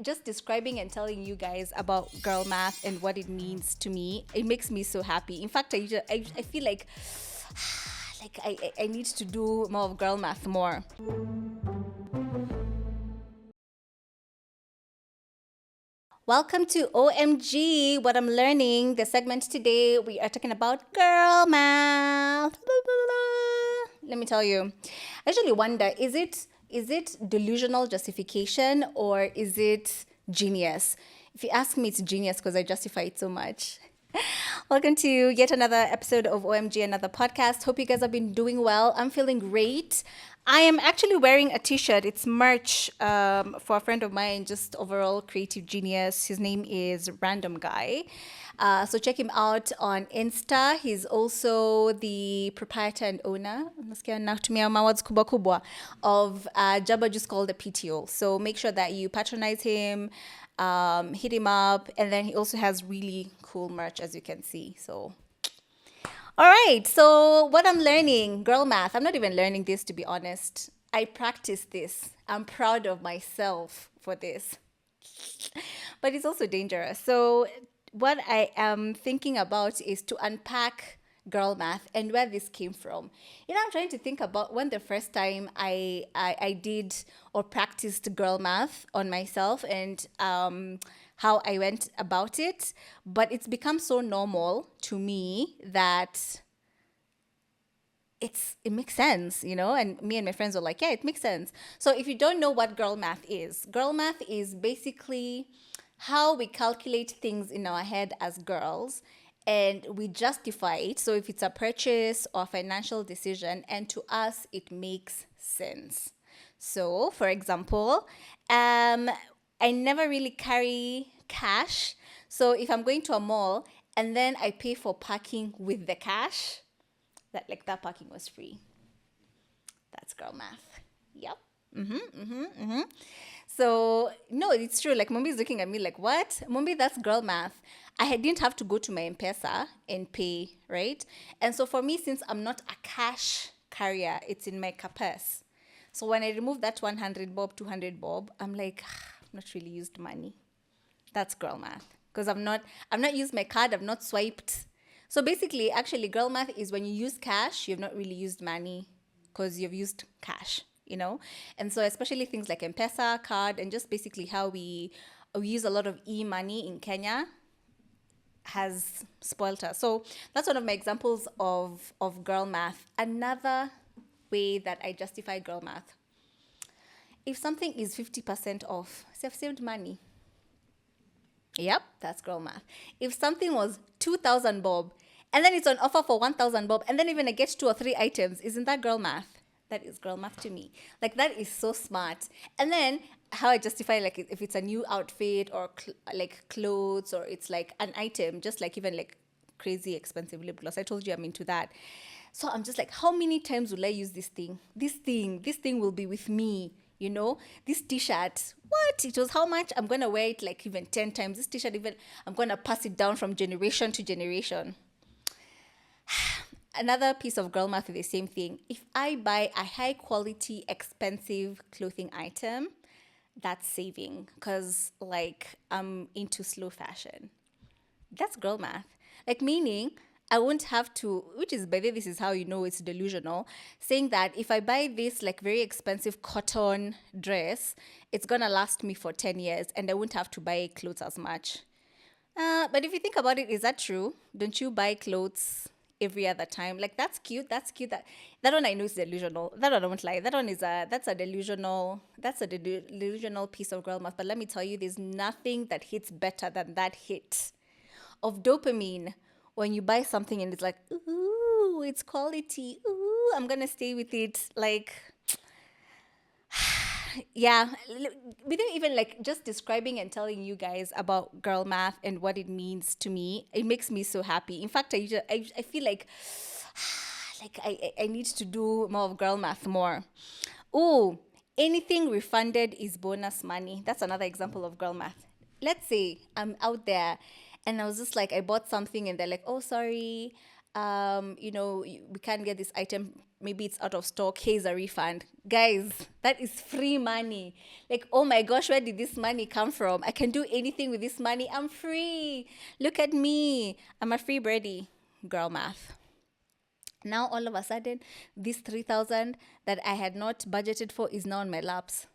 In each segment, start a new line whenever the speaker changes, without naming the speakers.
just describing and telling you guys about girl math and what it means to me, it makes me so happy. In fact, I feel like I need to do more of girl math more. Welcome to OMG, what I'm learning. The segment today, we are talking about girl math. Let me tell you. I actually wonder, is it delusional justification or is it genius? If you ask me, it's genius because I justify it so much. Welcome to yet another episode of OMG, another podcast. Hope you guys have been doing well. I'm feeling great. I am actually wearing a t-shirt. It's merch for a friend of mine, just overall creative genius. His name is Random Guy. So check him out on Insta. He's also the proprietor and owner, nasikia natumia mawads kubwa kubwa, of Jabba just called the PTO. So make sure that you patronize him, hit him up, and then he also has really cool merch, as you can see. So all right, so what I'm learning, girl math. I'm not even learning this, to be honest. I practice this. I'm proud of myself for this. But it's also dangerous. So what I am thinking about is to unpack girl math and where this came from. I'm trying to think about when the first time I did or practiced girl math on myself and how I went about it. But it's become so normal to me that it makes sense, and me and my friends were like, yeah, it makes sense. So if you don't know what girl math is basically how we calculate things in our head as girls and we justify it. So if it's a purchase or financial decision, and to us it makes sense. So for example, I never really carry cash. So if I'm going to a mall and then I pay for parking with the cash, that parking was free. That's girl math. Yep. So no, it's true. Like Mombi is looking at me like, what? Mombi, that's girl math. Didn't have to go to my M-Pesa and pay, right? And so for me, since I'm not a cash carrier, it's in my purse. So when I remove that 100 bob, 200 bob, I'm like, I've not really used money. That's girl math. Because I've not used my card, I've not swiped. So basically, actually, girl math is when you use cash, you've not really used money because you've used cash. And so especially things like M-Pesa, card, and just basically how we use a lot of e-money in Kenya has spoiled us. So that's one of my examples of girl math. Another way that I justify girl math. If something is 50% off, so I've saved money. Yep, that's girl math. If something was 2,000 bob and then it's on offer for 1,000 bob and then even I get 2 or 3 items, isn't that girl math? That is girl math to me. Like, that is so smart. And then how I justify, like, if it's a new outfit or like clothes, or it's like an item, just like even like crazy expensive lip gloss. I told you I'm into that. So I'm just like, how many times will I use this thing? This thing will be with me. This t-shirt, what? It was how much? I'm going to wear it like even 10 times. This t-shirt, even, I'm going to pass it down from generation to generation. Another piece of girl math is the same thing. If I buy a high quality, expensive clothing item, that's saving because, like, I'm into slow fashion. That's girl math. Like, meaning I won't have to, which is, by the way, this is how you know it's delusional, saying that if I buy this like very expensive cotton dress, it's gonna last me for 10 years and I won't have to buy clothes as much. But if you think about it, is that true? Don't you buy clothes every other time? Like, that's cute. That's cute. That one I know is delusional. That one I won't lie. That one is that's a delusional piece of girl math. But let me tell you, there's nothing that hits better than that hit of dopamine when you buy something and it's like, ooh, it's quality. Ooh, I'm gonna stay with it. Like, yeah, without even like just describing and telling you guys about girl math and what it means to me, it makes me so happy. In fact, I feel like I need to do more of girl math more. Oh, anything refunded is bonus money. That's another example of girl math. Let's say I'm out there and I was just like, I bought something and they're like, oh, sorry, we can't get this item, maybe it's out of stock, here's a refund. Guys, that is free money. Like, oh my gosh, where did this money come from? I can do anything with this money. I'm free. Look at me. I'm a free birdie. Girl math. Now all of a sudden, this 3,000 that I had not budgeted for is now on my laps.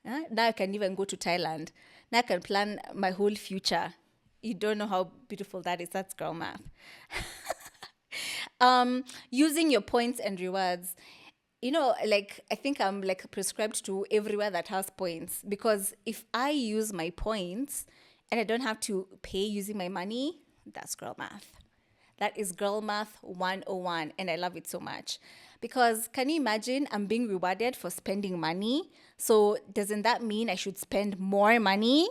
Now I can even go to Thailand. Now I can plan my whole future. You don't know how beautiful that is. That's girl math. Using your points and rewards. I think I'm like prescribed to everywhere that has points, because if I use my points and I don't have to pay using my money, that's girl math. That is girl math 101, and I love it so much. Because can you imagine, I'm being rewarded for spending money? So doesn't that mean I should spend more money?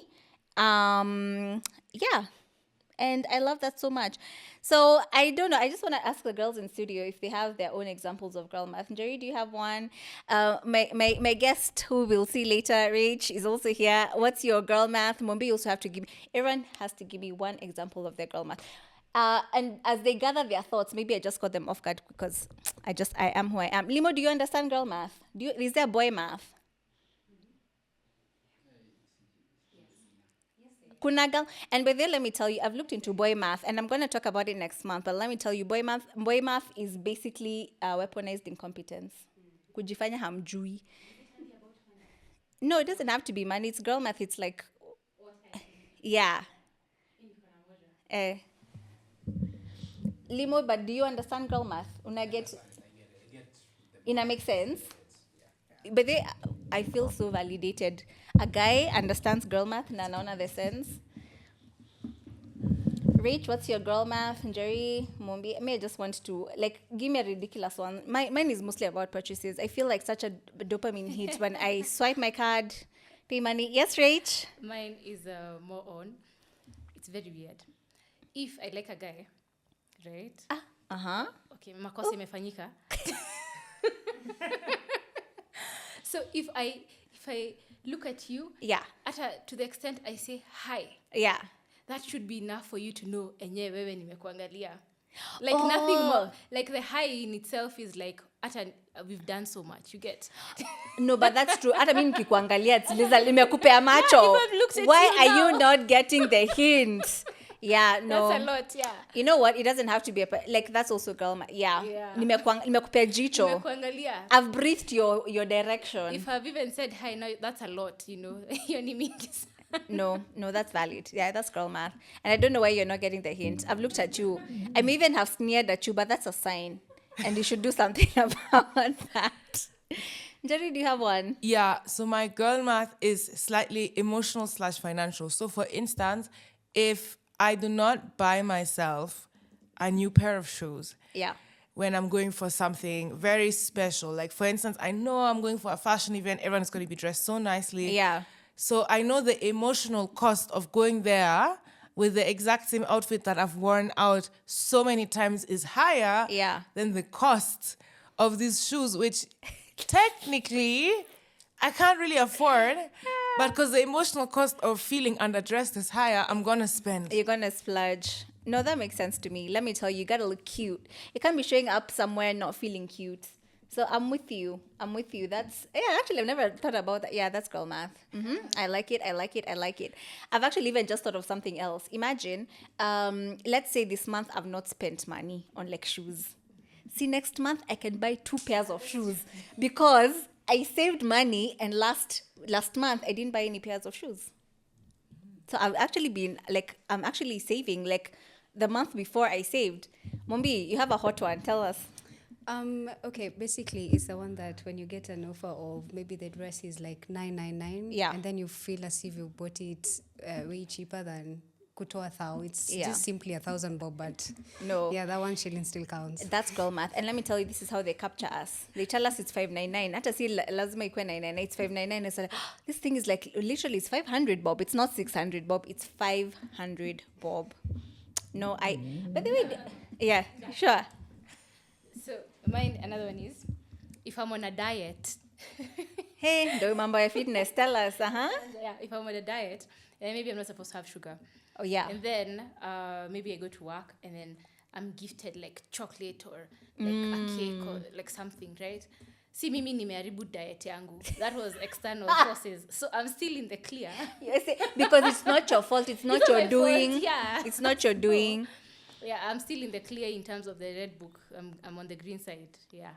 Yeah. And I love that so much. So I don't know. I just want to ask the girls in studio if they have their own examples of girl math. Jerry, do you have one? My guest, who we'll see later, Rach, is also here. What's your girl math? Mombi also have to give me. Everyone has to give me one example of their girl math. And as they gather their thoughts, maybe I just got them off guard because I am who I am. Limo, do you understand girl math? Is there boy math? Kuna girl. And by the way, let me tell you, I've looked into boy math, and I'm going to talk about it next month. But let me tell you, boy math is basically weaponized incompetence. Kujifanya hamjui. No, it doesn't have to be money. It's girl math. It's like, yeah. Limo, but do you understand girl math? Una get, ina make sense? But I feel so validated. A guy understands girl math, na naona the sense. Rach, what's your girl math? Jerry, Mombi, I just want to, give me a ridiculous one. Mine is mostly about purchases. I feel like such a dopamine hit when I swipe my card, pay money. Yes, Rach?
Mine is more on. It's very weird. If I like a guy, right? Okay, makosa imefanyika. So if I look at you,
yeah,
to the extent I say hi,
yeah,
that should be enough for you to know enyewe wewe nimekuangalia. Like nothing more. Like the hi in itself is like we've done so much. You get?
No, but that's true. Hata mimi nikikuangalia nimekupea macho. Why are you not getting the hint? Yeah, no.
That's a lot, yeah.
You know what? It doesn't have to be that's also girl. Yeah. Nimekupea jicho.
Nimekuangalia.
I've breathed your direction.
If I've even said hi, now that's a lot,
No, that's valid. Yeah, that's girl math. And I don't know why you're not getting the hint. I've looked at you. I may even have sneered at you, but that's a sign. And you should do something about that. Jerry, do you have one?
Yeah, so my girl math is slightly emotional/financial. So for instance, if I do not buy myself a new pair of shoes,
yeah,
when I'm going for something very special, like for instance, I know I'm going for a fashion event, everyone's going to be dressed so nicely.
Yeah.
So I know the emotional cost of going there with the exact same outfit that I've worn out so many times is higher than the cost of these shoes, which technically I can't really afford. But because the emotional cost of feeling underdressed is higher, I'm going to spend.
You're going to splurge. No, that makes sense to me. Let me tell you got to look cute. You can't be showing up somewhere not feeling cute. So I'm with you. That's, actually, I've never thought about that. Yeah, that's girl math. Mm-hmm. I like it. I've actually even just thought of something else. Imagine, let's say this month I've not spent money on shoes. See, next month I can buy 2 pairs of shoes because I saved money, and last month I didn't buy any pairs of shoes. So I've actually been I'm actually saving the month before I saved. Mombi, you have a hot one. Tell us.
Okay, basically it's the one that when you get an offer of maybe the dress is like $999, and then you feel as if you bought it way cheaper than kutoa thou. It's just simply 1,000 bob, but
no,
that 1 shilling still counts.
That's girl math. And let me tell you, this is how they capture us. They tell us it's $599. Hata si lazima ikuwe $999. It's $599. It's like, this thing is literally it's 500 bob. It's not 600 bob. It's 500 bob. No, by the way, yeah, sure.
So mine, another one is, if I'm on a diet.
Hey, do mambo ya fitness, tell us,
Yeah, if I'm on a diet, then maybe I'm not supposed to have sugar.
Oh, yeah.
And then maybe I go to work, and then I'm gifted like chocolate or like a cake or like something, right? Si mimi nimeharibu diet yangu. That was external forces. So I'm still in the clear.
Yes, because it's not your fault. It's not your doing.
Fault, yeah.
It's not your doing.
Yeah, I'm still in the clear in terms of the red book. I'm on the green side. Yeah.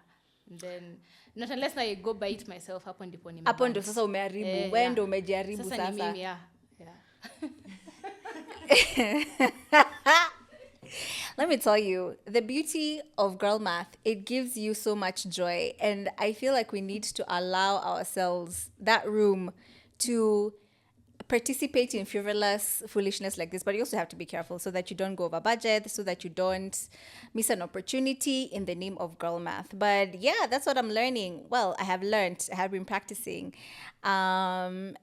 And then not unless I go buy it myself, hapo ndipo nimebans.
Hapo ndo sasa umeharibu. Wewe ndo umejaribu sasa.
Sasa ni mimi, yeah.
Let me tell you, the beauty of girl math, it gives you so much joy. And I feel like we need to allow ourselves that room to participate in frivolous foolishness like this. But you also have to be careful so that you don't go over budget, so that you don't miss an opportunity in the name of girl math. But yeah, that's what I'm learning. Well, I have learned, I have been practicing. And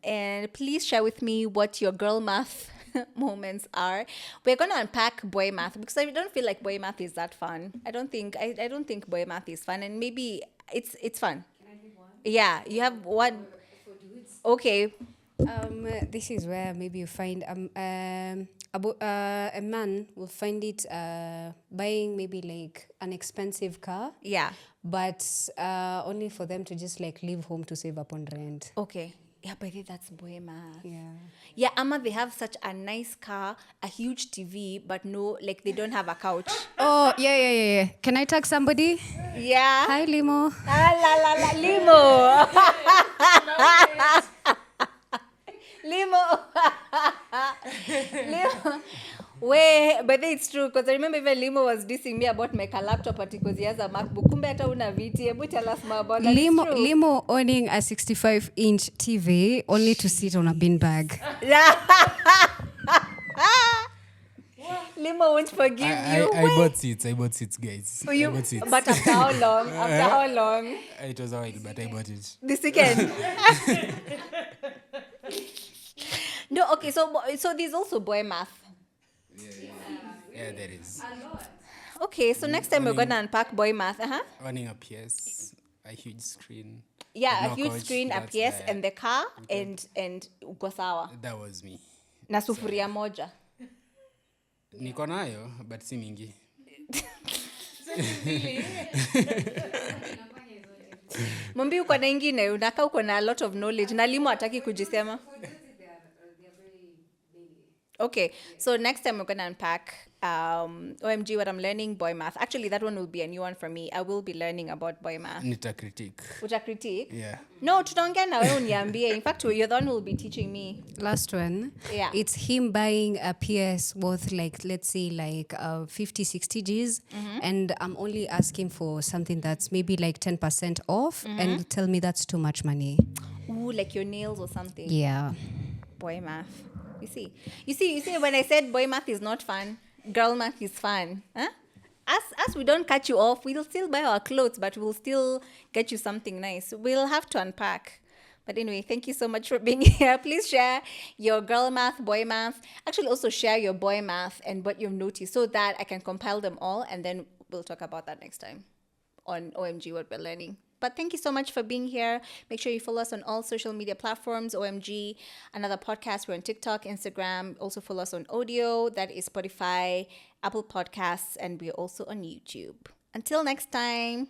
please share with me what your girl math moments are. We're gonna unpack boy math because I don't feel like boy math is that fun. I don't think boy math is fun, and maybe it's fun.
Can I give one?
Yeah, you have one.
For dudes.
Okay.
This is where maybe you find a man will find it buying maybe like an expensive car.
Yeah.
But only for them to just like leave home to save up on rent.
Okay. Yeah, but I think that's boy math.
Yeah.
Yeah, Amma, they have such a nice car, a huge TV, but no, like they don't have a couch.
Oh, yeah. Can I tag somebody?
Yeah.
Hi, Limo.
Ah, Limo. Limo. Wait, but it's true because I remember even Limo was dissing me about my laptop because he has a MacBook. Kumbe hata una viti. Hebu tell us more about that.
Limo owning a 65-inch TV only to sit on a beanbag.
Limo won't forgive you.
I bought seats, guys.
So you,
I bought seats.
but after how long? After how long?
It was a while, but I bought it.
This weekend. No, okay, so there's also boy math.
Yeah, there is.
Okay, so next time we're gonna unpack boy math.
Owning a PS, a huge screen.
Yeah,
no
a huge
couch,
screen, a
that's
PS,
the-
and the car, and uko sawa.
That was me.
Na sufuria moja.
Niko nayo, but si mingi.
Mombi uko na ingine, unaka uko na a lot of knowledge. Na Limo hataki kujisema. Okay, so next time we're going to unpack OMG, what I'm learning, boy math. Actually, that one will be a new one for me. I will be learning about boy math.
Nita critique.
Uta critique?
Yeah.
No, tutaongea na wewe uniambie. In fact, you're the one who will be teaching me.
Last one.
Yeah.
It's him buying a PS worth like, let's say like 50, 60 Gs. And I'm only asking for something that's maybe like 10% off. And tell me that's too much money.
Ooh, like your nails or something.
Yeah.
Boy math. You see, when I said boy math is not fun, girl math is fun. Huh? As we don't cut you off, we'll still buy our clothes, but we'll still get you something nice. We'll have to unpack. But anyway, thank you so much for being here. Please share your girl math, boy math. Actually, also share your boy math and what you've noticed so that I can compile them all, and then we'll talk about that next time on OMG, what we're learning. But thank you so much for being here. Make sure you follow us on all social media platforms, OMG, another podcast. We're on TikTok, Instagram. Also follow us on audio. That is Spotify, Apple Podcasts, and we're also on YouTube. Until next time.